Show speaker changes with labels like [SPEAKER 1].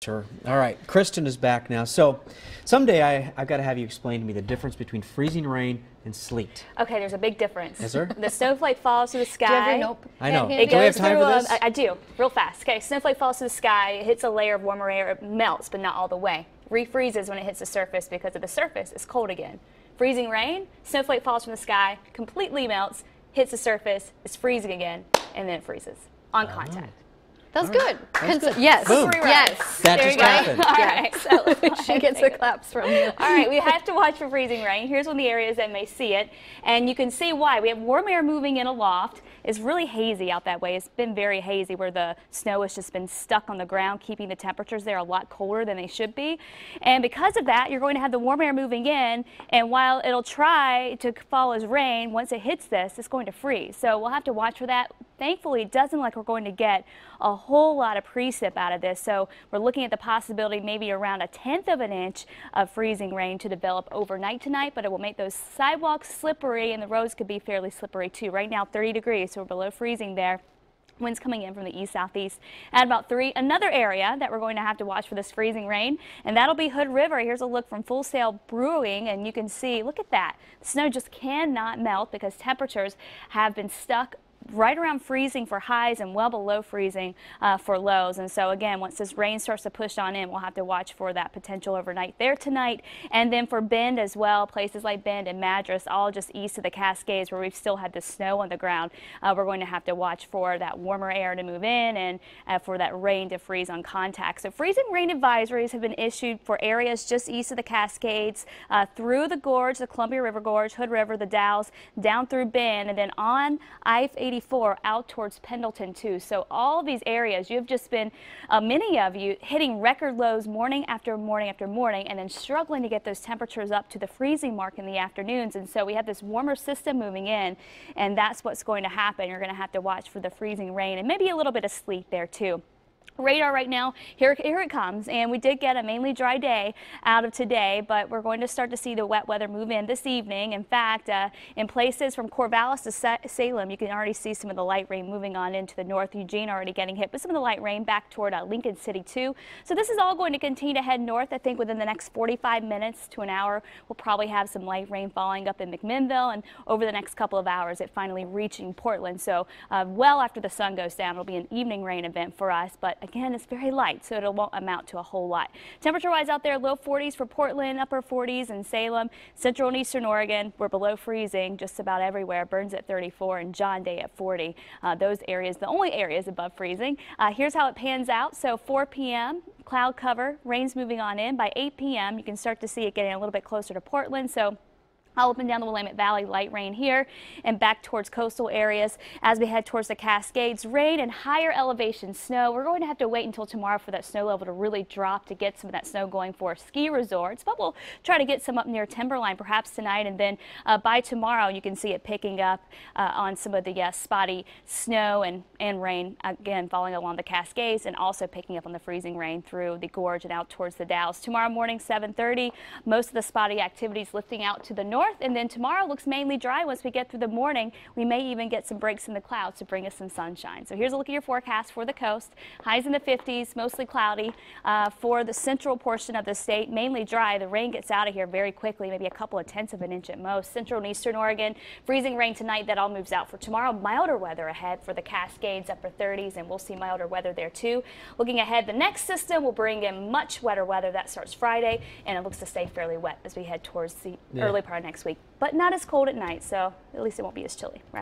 [SPEAKER 1] Sure. All right, Kristen is back now. So someday I've got to have you explain to me the difference between freezing rain and sleet.
[SPEAKER 2] Okay, there's a big difference.
[SPEAKER 1] Is there?
[SPEAKER 2] The snowflake falls to the sky.
[SPEAKER 3] Do you have your notebook?
[SPEAKER 1] I know.
[SPEAKER 2] It
[SPEAKER 1] Do we have
[SPEAKER 2] goes
[SPEAKER 1] time
[SPEAKER 2] through
[SPEAKER 1] for this?
[SPEAKER 2] I do, real fast. Okay, snowflake falls to the sky, it hits a layer of warmer air, it melts, but not all the way. Refreezes when it hits the surface because of the surface is cold again. Freezing rain, snowflake falls from the sky, completely melts, hits the surface, it's freezing again, and then it freezes on contact.
[SPEAKER 3] That's good.
[SPEAKER 1] That's good.
[SPEAKER 3] Yes.
[SPEAKER 1] Boom.
[SPEAKER 3] Yes.
[SPEAKER 1] That
[SPEAKER 2] There
[SPEAKER 1] just
[SPEAKER 2] you go.
[SPEAKER 1] happened.
[SPEAKER 2] All right, so
[SPEAKER 3] She gets the claps from you.
[SPEAKER 2] All right, we have to watch for freezing rain. Here's one of the areas that may see it, and you can see why. We have warm air moving in aloft. It's really hazy out that way. It's been very hazy where the snow has just been stuck on the ground, keeping the temperatures there a lot colder than they should be. And because of that, you're going to have the warm air moving in, and while it'll try to fall as rain, once it hits this, it's going to freeze. So we'll have to watch for that. Thankfully, it doesn't look like we're going to get a whole lot of precip out of this. So we're looking at the possibility maybe around 1/10 of an inch of freezing rain to develop overnight tonight, but it will make those sidewalks slippery and the roads could be fairly slippery too. Right now 30 degrees, so we're below freezing there. Winds coming in from the east-southeast at about 3. Another area that we're going to have to watch for this freezing rain, and that'll be Hood River. Here's a look from Full Sail Brewing, and you can see, look at that. The snow just cannot melt because temperatures have been stuck right around freezing for highs and well below freezing for lows. And so again, once this rain starts to push on in, we'll have to watch for that potential overnight there tonight. And then for Bend as well, places like Bend and Madras, all just east of the Cascades where we've still had the snow on the ground, we're going to have to watch for that warmer air to move in and for that rain to freeze on contact. So freezing rain advisories have been issued for areas just east of the Cascades, through the Gorge, the Columbia River Gorge, Hood River, the Dalles, down through Bend, and then on I-84 out towards Pendleton too. So all these areas, you've just been, many of you, hitting record lows morning after morning after morning and then struggling to get those temperatures up to the freezing mark in the afternoons. And so we have this warmer system moving in, and that's what's going to happen. You're going to have to watch for the freezing rain and maybe a little bit of sleet there too. Radar right now, here it comes, and we did get a mainly dry day out of today, but we're going to start to see the wet weather move in this evening. In fact, in places from Corvallis to Salem, you can already see some of the light rain moving on into the north. Eugene already getting hit, but some of the light rain back toward Lincoln City too. So this is all going to continue to head north. I think within the next 45 minutes to an hour, we'll probably have some light rain falling up in McMinnville, and over the next couple of hours, it finally reaching Portland. So well after the sun goes down, it'll be an evening rain event for us, but again, it's very light, so it won't amount to a whole lot. Temperature-wise out there, low 40s for Portland, upper 40s in Salem, central and eastern Oregon. We're below freezing just about everywhere. Burns at 34 and John Day at 40. Those areas, the only areas above freezing. Here's how it pans out. So 4 p.m. cloud cover, rain's moving on in. By 8 p.m. you can start to see it getting a little bit closer to Portland. So all up and down the Willamette Valley, light rain here and back towards coastal areas. As we head towards the Cascades, rain and higher elevation snow. We're going to have to wait until tomorrow for that snow level to really drop to get some of that snow going for ski resorts, but we'll try to get some up near Timberline perhaps tonight, and then by tomorrow you can see it picking up on some of the spotty snow and rain again falling along the Cascades, and also picking up on the freezing rain through the Gorge and out towards the Dalles. Tomorrow morning 7:30, most of the spotty activities lifting out to the north. And then tomorrow looks mainly dry. Once we get through the morning, we may even get some breaks in the clouds to bring us some sunshine. So here's a look at your forecast for the coast. Highs in the 50s, mostly cloudy. For the central portion of the state, mainly dry. The rain gets out of here very quickly, maybe a couple of tenths of an inch at most. Central and eastern Oregon, freezing rain tonight. That all moves out for tomorrow. Milder weather ahead for the Cascades, upper 30s, and we'll see milder weather there too. Looking ahead, the next system will bring in much wetter weather. That starts Friday, and it looks to stay fairly wet as we head towards the early part of next week, but not as cold at night, so at least it won't be as chilly. Right?